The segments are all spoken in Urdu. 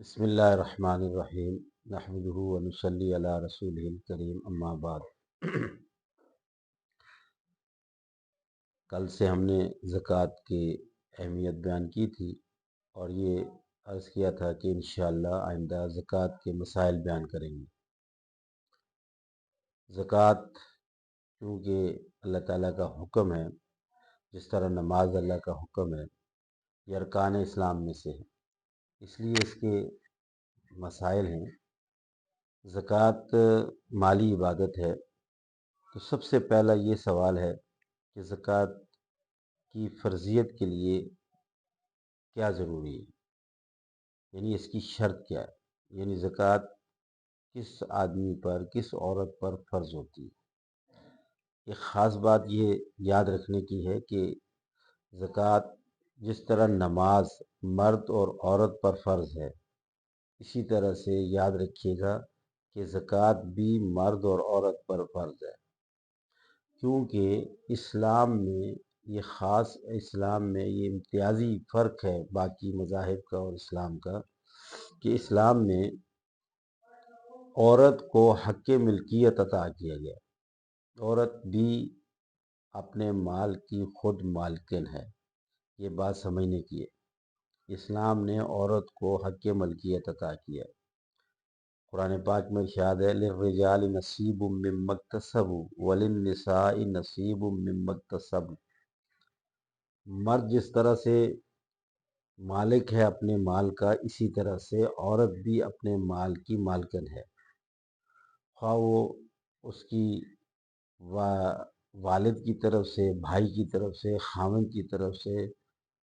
بسم اللہ الرحمن الرحیم نحمدہ ونصلی علی رسولہ الکریم اما بعد۔ کل سے ہم نے زکوٰۃ کی اہمیت بیان کی تھی اور یہ عرض کیا تھا کہ انشاءاللہ آئندہ زکوٰۃ کے مسائل بیان کریں گے۔ زکوٰۃ چونکہ اللہ تعالیٰ کا حکم ہے، جس طرح نماز اللہ کا حکم ہے، یہ ارکان اسلام میں سے ہے، اس لیے اس کے مسائل ہیں۔ زکوٰۃ مالی عبادت ہے، تو سب سے پہلا یہ سوال ہے کہ زکوٰۃ کی فرضیت کے لیے کیا ضروری ہے، یعنی اس کی شرط کیا ہے، یعنی زکوٰۃ کس آدمی پر، کس عورت پر فرض ہوتی ہے۔ ایک خاص بات یہ یاد رکھنے کی ہے کہ زکوٰۃ جس طرح نماز مرد اور عورت پر فرض ہے، اسی طرح سے یاد رکھیے گا کہ زکوٰۃ بھی مرد اور عورت پر فرض ہے، کیونکہ اسلام میں یہ امتیازی فرق ہے باقی مذاہب کا اور اسلام کا، کہ اسلام میں عورت کو حق ملکیت عطا کیا گیا۔ عورت بھی اپنے مال کی خود مالکن ہے، یہ بات سمجھنے کی ہے۔ اسلام نے عورت کو حق ملکیت عطا کیا۔ قرآن پاک میں ارشاد ہے للرجال نصیب مما اکتسبوا وللنساء نصیب مما اکتسبن۔ مرد جس طرح سے مالک ہے اپنے مال کا، اسی طرح سے عورت بھی اپنے مال کی مالکن ہے، خواہ وہ اس کی والد کی طرف سے، بھائی کی طرف سے، خاوند کی طرف سے،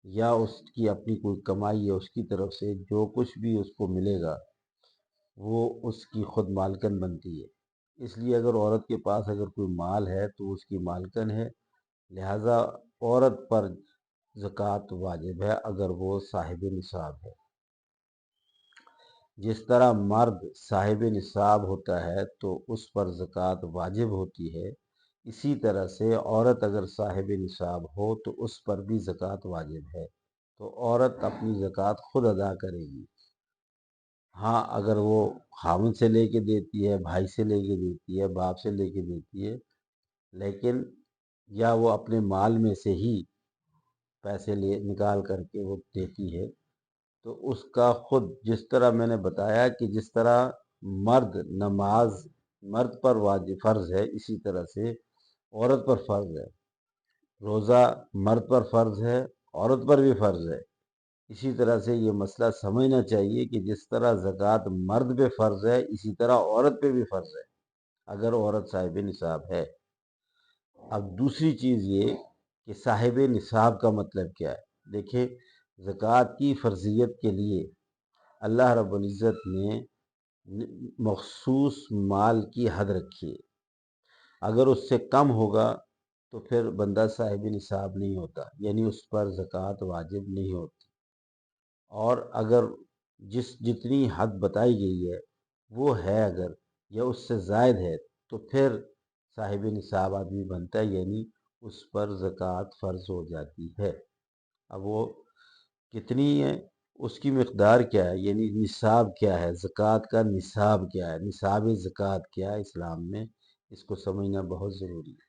یا اس کی اپنی کوئی کمائی ہے اس کی طرف سے، جو کچھ بھی اس کو ملے گا وہ اس کی خود مالکن بنتی ہے۔ اس لیے اگر عورت کے پاس اگر کوئی مال ہے تو اس کی مالکن ہے، لہٰذا عورت پر زکوٰۃ واجب ہے اگر وہ صاحب نصاب ہے۔ جس طرح مرد صاحب نصاب ہوتا ہے تو اس پر زکوٰۃ واجب ہوتی ہے، اسی طرح سے عورت اگر صاحب نصاب ہو تو اس پر بھی زکوٰۃ واجب ہے، تو عورت اپنی زکوٰۃ خود ادا کرے گی۔ ہاں، اگر وہ خاوند سے لے کے دیتی ہے، بھائی سے لے کے دیتی ہے، باپ سے لے کے دیتی ہے، لیکن یا وہ اپنے مال میں سے ہی پیسے نکال کر کے وہ دیتی ہے، تو اس کا خود، جس طرح میں نے بتایا کہ جس طرح نماز مرد پر واجب فرض ہے، اسی طرح سے عورت پر فرض ہے۔ روزہ مرد پر فرض ہے، عورت پر بھی فرض ہے۔ اسی طرح سے یہ مسئلہ سمجھنا چاہیے کہ جس طرح زکوٰۃ مرد پہ فرض ہے، اسی طرح عورت پہ بھی فرض ہے اگر عورت صاحب نصاب ہے۔ اب دوسری چیز یہ کہ صاحب نصاب کا مطلب کیا ہے۔ دیکھیں، زکوٰۃ کی فرضیت کے لیے اللہ رب العزت نے مخصوص مال کی حد رکھی ہے، اگر اس سے کم ہوگا تو پھر بندہ صاحب نصاب نہیں ہوتا، یعنی اس پر زکوٰۃ واجب نہیں ہوتی، اور اگر جتنی حد بتائی گئی ہے وہ ہے اگر، یا اس سے زائد ہے، تو پھر صاحب نصاب آدمی بنتا ہے، یعنی اس پر زکوٰۃ فرض ہو جاتی ہے۔ اب وہ کتنی ہے، اس کی مقدار کیا ہے، یعنی نصاب کیا ہے، زکوٰۃ کا نصاب کیا ہے، نصاب زکوٰۃ کیا ہے اسلام میں، اس کو سمجھنا بہت ضروری ہے۔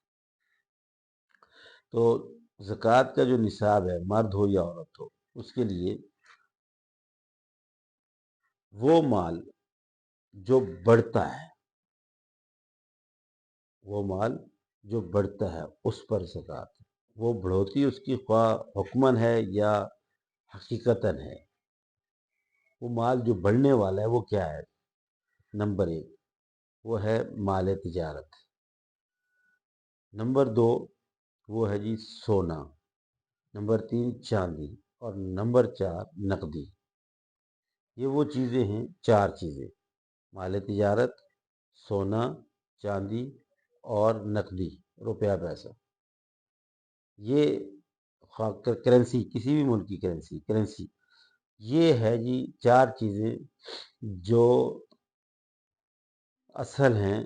تو زکوٰۃ کا جو نصاب ہے، مرد ہو یا عورت ہو، اس کے لیے وہ مال جو بڑھتا ہے، اس پر زکوٰۃ ہے۔ وہ بڑھوتی اس کی خواہ حکماً ہے یا حقیقتاً ہے، وہ مال جو بڑھنے والا ہے وہ کیا ہے؟ نمبر 1 وہ ہے مال تجارت، نمبر 2 وہ ہے جی سونا، نمبر 3 چاندی، اور نمبر 4 نقدی۔ یہ وہ چیزیں ہیں، 4 چیزیں: مال تجارت، سونا، چاندی اور نقدی، روپیہ پیسہ۔ یہ کرنسی، کسی بھی ملک کی کرنسی، یہ ہے جی 4 چیزیں جو اصل ہیں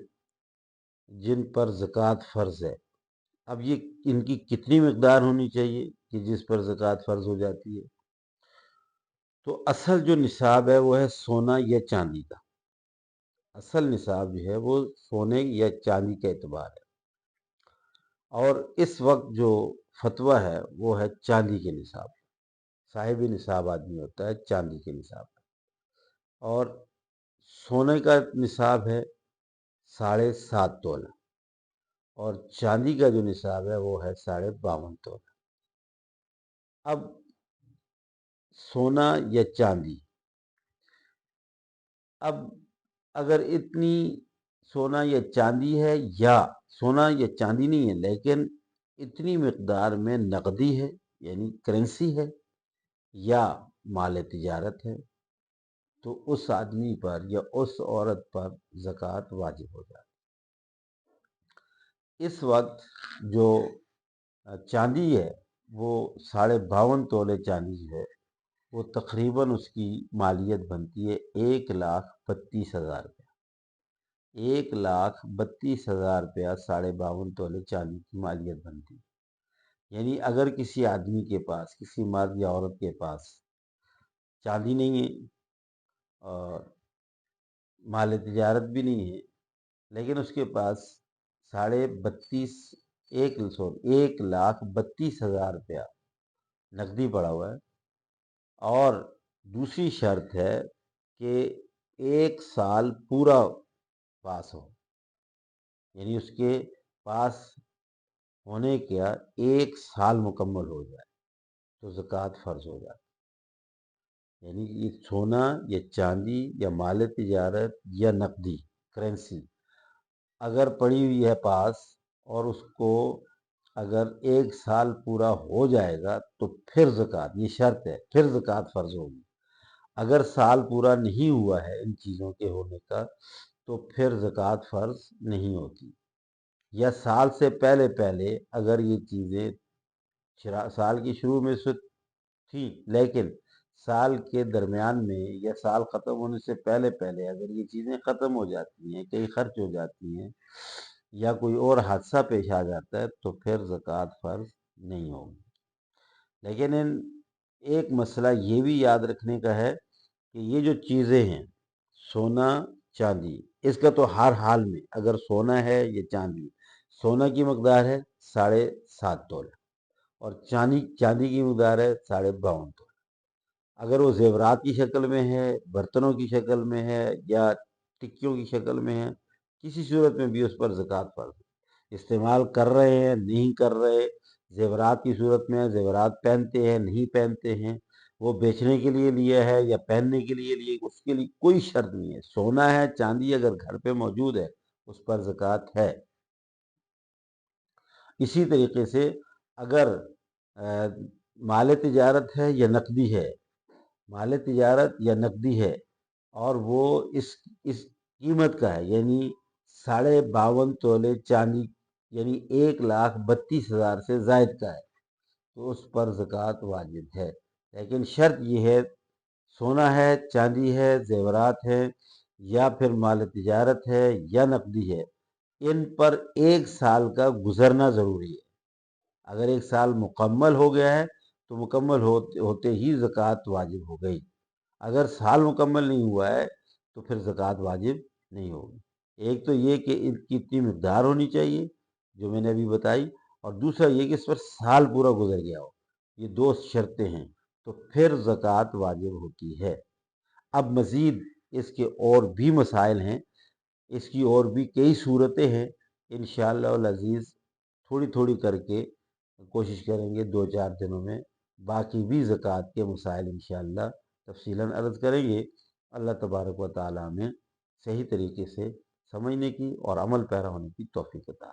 جن پر زکوٰۃ فرض ہے۔ اب یہ ان کی کتنی مقدار ہونی چاہیے کہ جس پر زکوٰۃ فرض ہو جاتی ہے؟ تو اصل جو نصاب ہے وہ ہے سونا یا چاندی کا، اصل نصاب جو ہے وہ سونے یا چاندی کا اعتبار ہے، اور اس وقت جو فتویٰ ہے وہ ہے چاندی کے نصاب، صاحب نصاب آدمی ہوتا ہے چاندی کے نصاب، اور سونے کا نصاب ہے 7.5 تولہ، اور چاندی کا جو نصاب ہے وہ ہے 52.5 تولہ۔ اب سونا یا چاندی، اب اگر اتنی سونا یا چاندی ہے، یا سونا یا چاندی نہیں ہے لیکن اتنی مقدار میں نقدی ہے یعنی کرنسی ہے، یا مال تجارت ہے، تو اس آدمی پر یا اس عورت پر زکوٰۃ واجب ہو جاتی ہے۔ اس وقت جو چاندی ہے وہ 52.5 تولے چاندی جو ہے وہ تقریباً اس کی مالیت بنتی ہے 1,32,000 روپیہ، 1,32,000 روپیہ 52.5 تولے چاندی کی مالیت بنتی ہے۔ یعنی اگر کسی آدمی کے پاس، کسی مرد یا عورت کے پاس چاندی نہیں ہے اور مال تجارت بھی نہیں ہے، لیکن اس کے پاس 1,32,000 روپیہ نقدی پڑا ہوا ہے، اور دوسری شرط ہے کہ 1 سال پورا پاس ہو، یعنی اس کے پاس ہونے کا 1 سال مکمل ہو جائے تو زکوٰۃ فرض ہو جاتی ہے۔ یعنی یہ سونا یا چاندی یا مال تجارت یا نقدی کرنسی اگر پڑی ہوئی ہے پاس، اور اس کو اگر 1 سال پورا ہو جائے گا تو پھر زکوٰۃ، یہ شرط ہے، پھر زکوٰۃ فرض ہوگی۔ اگر سال پورا نہیں ہوا ہے ان چیزوں کے ہونے کا تو پھر زکوٰۃ فرض نہیں ہوتی، یا سال سے پہلے پہلے اگر یہ چیزیں سال کی شروع میں سے تھی لیکن سال کے درمیان میں یا سال ختم ہونے سے پہلے پہلے اگر یہ چیزیں ختم ہو جاتی ہیں، کئی خرچ ہو جاتی ہیں، یا کوئی اور حادثہ پیش آ جاتا ہے تو پھر زکوٰۃ فرض نہیں ہوگی۔ لیکن ایک مسئلہ یہ بھی یاد رکھنے کا ہے کہ یہ جو چیزیں ہیں سونا چاندی، اس کا تو ہر حال میں اگر سونا ہے یا چاندی، سونا کی مقدار ہے 7.5 تولہ اور چاندی کی مقدار ہے 52.5 تولہ۔ اگر وہ زیورات کی شکل میں ہے، برتنوں کی شکل میں ہے، یا ٹکیوں کی شکل میں ہے، کسی صورت میں بھی اس پر زکوٰۃ فرض ہے۔ استعمال کر رہے ہیں نہیں کر رہے، زیورات کی صورت میں زیورات پہنتے ہیں نہیں پہنتے ہیں، وہ بیچنے کے لیے لیا ہے یا پہننے کے لیے لیے، اس کے لیے کوئی شرط نہیں ہے۔ سونا ہے چاندی اگر گھر پہ موجود ہے اس پر زکوٰۃ ہے۔ اسی طریقے سے اگر مال تجارت ہے یا نقدی ہے، مال تجارت یا نقدی ہے اور وہ اس قیمت کا ہے، یعنی 52.5 تولے چاندی یعنی 1,32,000 سے زائد کا ہے، تو اس پر زکوٰۃ واجب ہے۔ لیکن شرط یہ ہے سونا ہے، چاندی ہے، زیورات ہیں، یا پھر مال تجارت ہے یا نقدی ہے، ان پر 1 سال کا گزرنا ضروری ہے۔ اگر 1 سال مکمل ہو گیا ہے تو مکمل ہوتے ہی زکوٰۃ واجب ہو گئی، اگر سال مکمل نہیں ہوا ہے تو پھر زکوٰۃ واجب نہیں ہوگی۔ ایک تو یہ کہ ان کی اتنی مقدار ہونی چاہیے جو میں نے ابھی بتائی، اور دوسرا یہ کہ اس پر سال پورا گزر گیا ہو، یہ 2 شرطیں ہیں تو پھر زکوٰۃ واجب ہوتی ہے۔ اب مزید اس کے اور بھی مسائل ہیں، اس کی اور بھی کئی صورتیں ہیں، انشاءاللہ العزیز تھوڑی تھوڑی کر کے کوشش کریں گے 2-4 دنوں میں باقی بھی زکوٰۃ کے مسائل انشاءاللہ تفصیلاً عرض کریں گے۔ اللہ تبارک و تعالیٰ میں صحیح طریقے سے سمجھنے کی اور عمل پیرا ہونے کی توفیق عطا۔